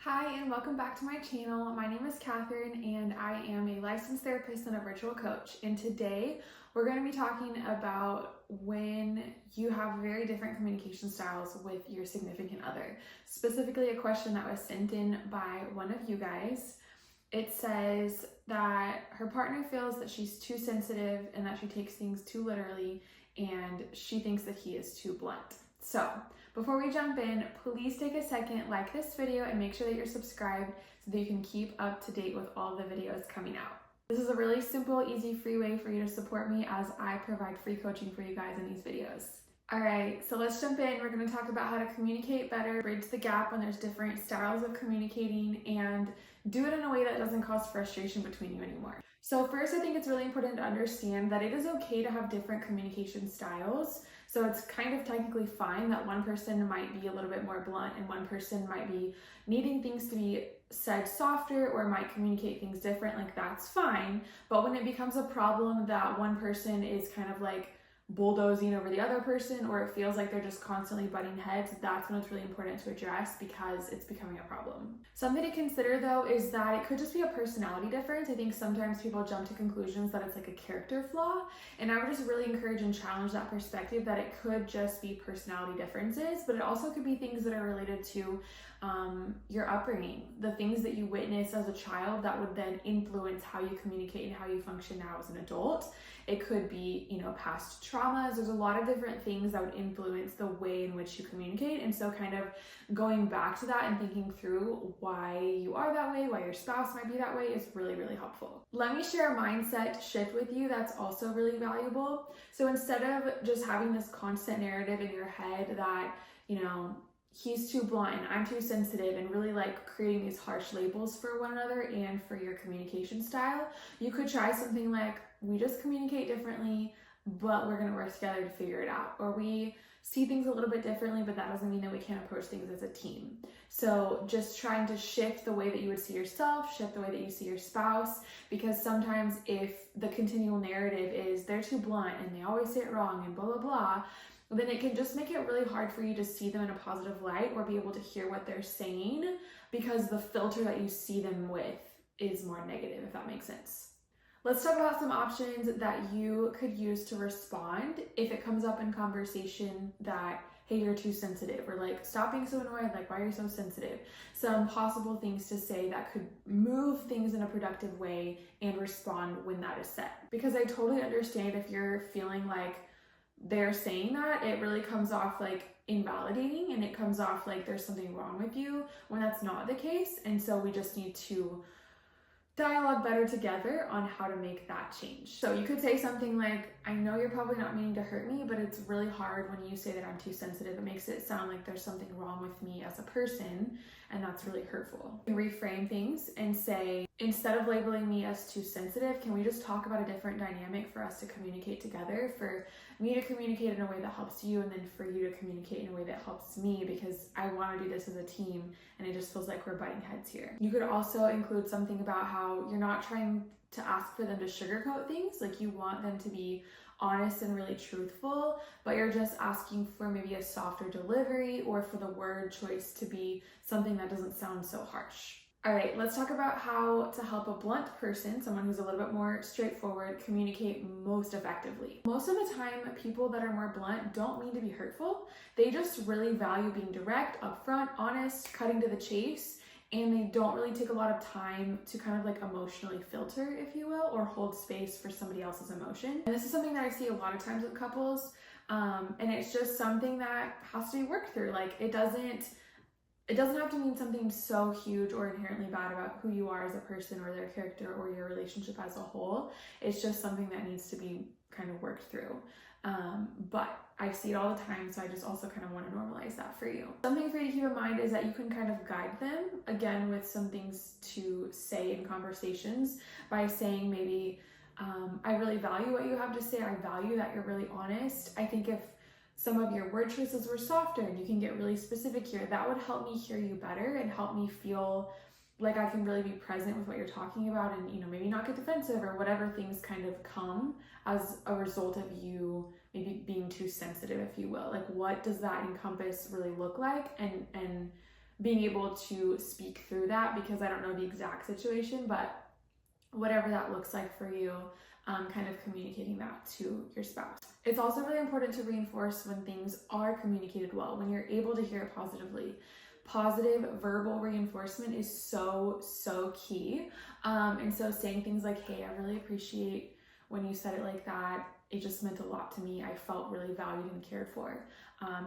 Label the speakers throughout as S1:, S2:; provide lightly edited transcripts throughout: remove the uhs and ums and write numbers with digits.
S1: Hi and welcome back to my channel. My name is Catherine and I am a licensed therapist and a virtual coach. And today we're going to be talking about when you have very different communication styles with your significant other. Specifically a question that was sent in by one of you guys. It says that her partner feels that she's too sensitive and that she takes things too literally, and she thinks that he is too blunt. So before we jump in, please take a second, like this video, and make sure that you're subscribed so that you can keep up to date with all the videos coming out. This is a really simple, easy, free way for you to support me as I provide free coaching for you guys in these videos. All right, so let's jump in. We're going to talk about how to communicate better, bridge the gap when there's different styles of communicating, and do it in a way that doesn't cause frustration between you anymore. So first, I think it's really important to understand that it is okay to have different communication styles. So it's kind of technically fine that one person might be a little bit more blunt and one person might be needing things to be said softer or might communicate things different. Like, that's fine. But when it becomes a problem that one person is kind of like bulldozing over the other person, or it feels like they're just constantly butting heads, that's when it's really important to address because it's becoming a problem. Something to consider though is that it could just be a personality difference. I think sometimes people jump to conclusions that it's like a character flaw, and I would just really encourage and challenge that perspective that it could just be personality differences, but it also could be things that are related to your upbringing, the things that you witnessed as a child that would then influence how you communicate and how you function now as an adult. It could be, past traumas. There's a lot of different things that would influence the way in which you communicate. And so kind of going back to that and thinking through why you are that way, why your spouse might be that way is really, really helpful. Let me share a mindset shift with you that's also really valuable. So instead of just having this constant narrative in your head that, he's too blunt and I'm too sensitive, and really like creating these harsh labels for one another and for your communication style, you could try something like, we just communicate differently, but we're going to work together to figure it out. Or we see things a little bit differently, but that doesn't mean that we can't approach things as a team. So just trying to shift the way that you would see yourself, shift the way that you see your spouse, because sometimes if the continual narrative is they're too blunt and they always say it wrong and blah, blah, blah, then it can just make it really hard for you to see them in a positive light or be able to hear what they're saying, because the filter that you see them with is more negative, if that makes sense. Let's talk about some options that you could use to respond if it comes up in conversation that, hey, you're too sensitive, or like, stop being so annoyed, like, why are you so sensitive? Some possible things to say that could move things in a productive way and respond when that is said. Because I totally understand if you're feeling like they're saying that, it really comes off like invalidating and it comes off like there's something wrong with you when that's not the case. And so we just need to dialogue better together on how to make that change. So you could say something like, I know you're probably not meaning to hurt me, but it's really hard when you say that I'm too sensitive. It makes it sound like there's something wrong with me as a person, and that's really hurtful. You can reframe things and say, instead of labeling me as too sensitive, can we just talk about a different dynamic for us to communicate together, for me to communicate in a way that helps you, and then for you to communicate in a way that helps me, because I want to do this as a team and it just feels like we're butting heads here. You could also include something about how you're not trying to ask for them to sugarcoat things, like you want them to be honest and really truthful, but you're just asking for maybe a softer delivery or for the word choice to be something that doesn't sound so harsh. All right, let's talk about how to help a blunt person, someone who's a little bit more straightforward, communicate most effectively. Most of the time, people that are more blunt don't mean to be hurtful. They just really value being direct, upfront, honest, cutting to the chase, and they don't really take a lot of time to kind of like emotionally filter, if you will, or hold space for somebody else's emotion. And this is something that I see a lot of times with couples, and it's just something that has to be worked through. Like, it doesn't have to mean something so huge or inherently bad about who you are as a person or their character or your relationship as a whole. It's just something that needs to be kind of worked through. But I see it all the time, so I just also kind of want to normalize that for you. Something for you to keep in mind is that you can kind of guide them, again, with some things to say in conversations by saying maybe, I really value what you have to say. I value that you're really honest. I think if some of your word choices were softer and you can get really specific here, that would help me hear you better and help me feel like I can really be present with what you're talking about, and maybe not get defensive or whatever things kind of come as a result of you maybe being too sensitive, if you will. Like, what does that encompass really look like, and being able to speak through that, because I don't know the exact situation, but whatever that looks like for you, kind of communicating that to your spouse. It's also really important to reinforce when things are communicated well, when you're able to hear it positively. Positive verbal reinforcement is so key. And so saying things like, hey, I really appreciate when you said it like that. It just meant a lot to me. I felt really valued and cared for.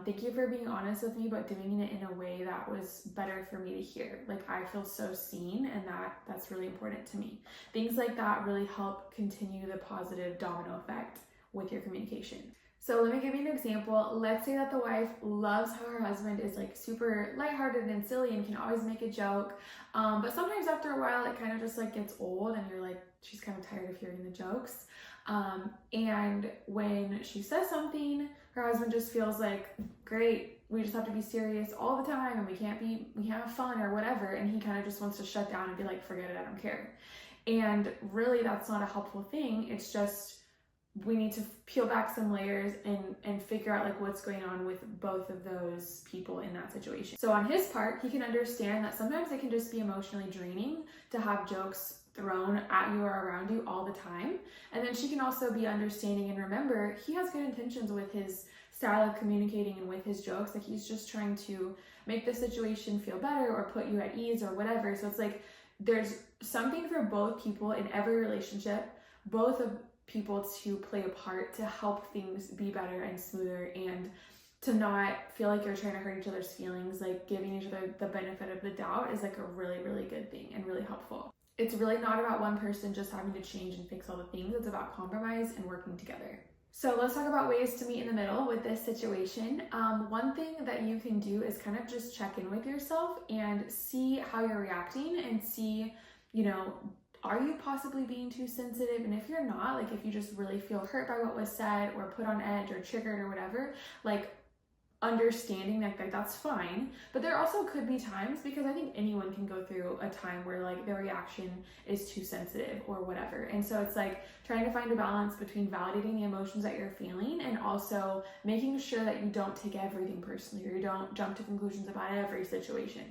S1: Thank you for being honest with me, but doing it in a way that was better for me to hear. Like, I feel so seen, and that's really important to me. Things like that really help continue the positive domino effect with your communication. So let me give you an example. Let's say that the wife loves how her husband is like super lighthearted and silly and can always make a joke. But sometimes after a while, it kind of just like gets old and you're like, she's kind of tired of hearing the jokes. And when she says something, her husband just feels like, great, we just have to be serious all the time and we can't have fun or whatever. And he kind of just wants to shut down and be like, forget it, I don't care. And really, that's not a helpful thing. It's just, we need to peel back some layers and figure out like what's going on with both of those people in that situation. So on his part, he can understand that sometimes it can just be emotionally draining to have jokes thrown at you or around you all the time. And then she can also be understanding and remember he has good intentions with his style of communicating and with his jokes. Like, he's just trying to make the situation feel better or put you at ease or whatever. So it's like there's something for both people in every relationship, both of people to play a part to help things be better and smoother, and to not feel like you're trying to hurt each other's feelings. Like, giving each other the benefit of the doubt is like a really good thing and really helpful. It's really not about one person just having to change and fix all the things. It's about compromise and working together. So let's talk about ways to meet in the middle with this situation. One thing that you can do is kind of just check in with yourself and see how you're reacting and see, are you possibly being too sensitive? And if you're not, like if you just really feel hurt by what was said or put on edge or triggered or whatever, like understanding that that's fine. But there also could be times, because I think anyone can go through a time where like their reaction is too sensitive or whatever. And so it's like trying to find a balance between validating the emotions that you're feeling and also making sure that you don't take everything personally, or you don't jump to conclusions about every situation.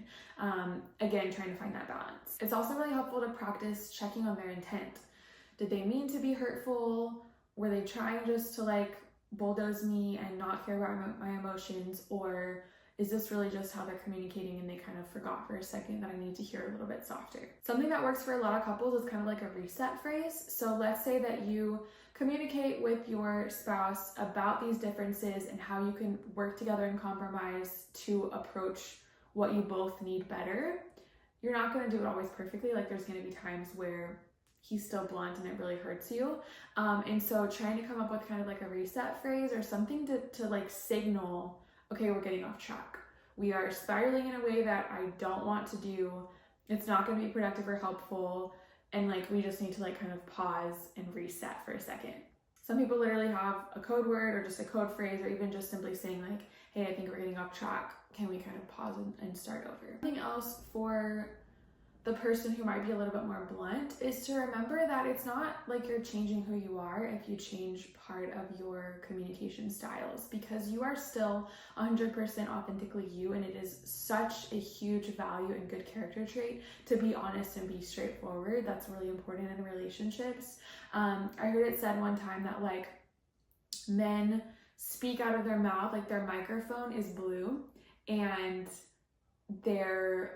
S1: Again, trying to find that balance. It's also really helpful to practice checking on their intent. Did they mean to be hurtful? Were they trying just to like bulldoze me and not care about my emotions, or is this really just how they're communicating and they kind of forgot for a second that I need to hear a little bit softer? Something that works for a lot of couples is kind of like a reset phrase. So let's say that you communicate with your spouse about these differences and how you can work together and compromise to approach what you both need better. You're not going to do it always perfectly. Like, there's going to be times where he's still blunt and it really hurts you. And so trying to come up with kind of like a reset phrase or something to like signal, okay, we're getting off track. We are spiraling in a way that I don't want to do. It's not going to be productive or helpful. And like, we just need to like kind of pause and reset for a second. Some people literally have a code word or just a code phrase, or even just simply saying like, hey, I think we're getting off track. Can we kind of pause and start over? Something else for the person who might be a little bit more blunt is to remember that it's not like you're changing who you are if you change part of your communication styles, because you are still 100% authentically you, and it is such a huge value and good character trait to be honest and be straightforward. That's really important in relationships. I heard it said one time that like men speak out of their mouth like their microphone is blue, and their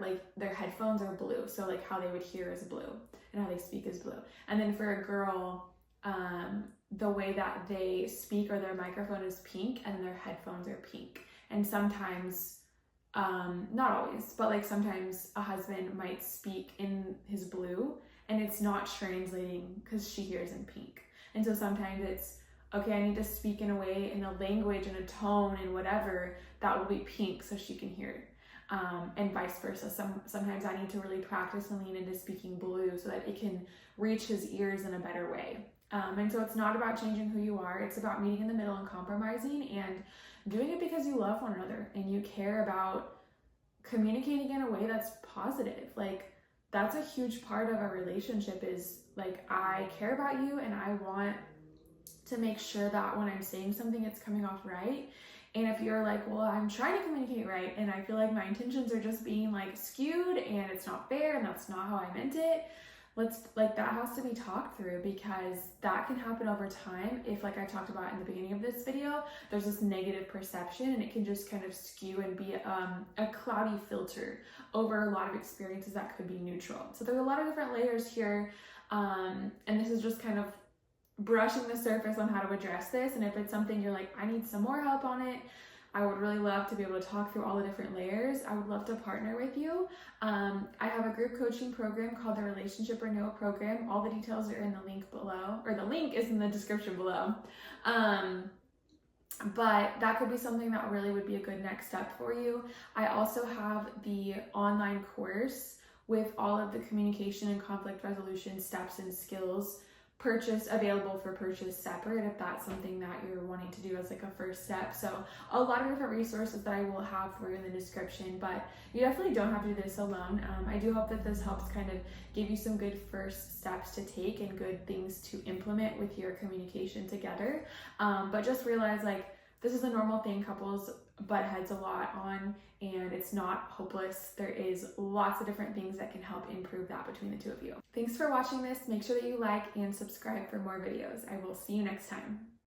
S1: headphones are blue, so like how they would hear is blue and how they speak is blue. And then for a girl, the way that they speak or their microphone is pink and their headphones are pink. And sometimes, not always, but like sometimes a husband might speak in his blue and it's not translating because she hears in pink. And so sometimes it's, okay, I need to speak in a way, in a language and a tone and whatever that will be pink so she can hear. And vice versa. Sometimes I need to really practice and lean into speaking blue so that it can reach his ears in a better way. And so it's not about changing who you are. It's about meeting in the middle and compromising and doing it because you love one another and you care about communicating in a way that's positive. Like, that's a huge part of a relationship, is like, I care about you and I want to make sure that when I'm saying something, it's coming off right. And if you're like, well, I'm trying to communicate right and I feel like my intentions are just being like skewed and it's not fair and that's not how I meant it, that has to be talked through, because that can happen over time. If, like I talked about in the beginning of this video, there's this negative perception and it can just kind of skew and be a cloudy filter over a lot of experiences that could be neutral. So there's a lot of different layers here, and this is just kind of brushing the surface on how to address this. And if it's something you're like, I need some more help on it, I would really love to be able to talk through all the different layers. I would love to partner with you. I have a group coaching program called the Relationship Renewal Program. All the details are in the link below, or the link is in the description below. But that could be something that really would be a good next step for you. I also have the online course with all of the communication and conflict resolution steps and skills available for purchase separate, if that's something that you're wanting to do as like a first step. So a lot of different resources that I will have for you in the description, but you definitely don't have to do this alone. I do hope that this helps kind of give you some good first steps to take and good things to implement with your communication together. But just realize, like, this is a normal thing couples butt heads a lot on, and it's not hopeless. There is lots of different things that can help improve that between the two of you. Thanks for watching this. Make sure that you like and subscribe for more videos. I will see you next time.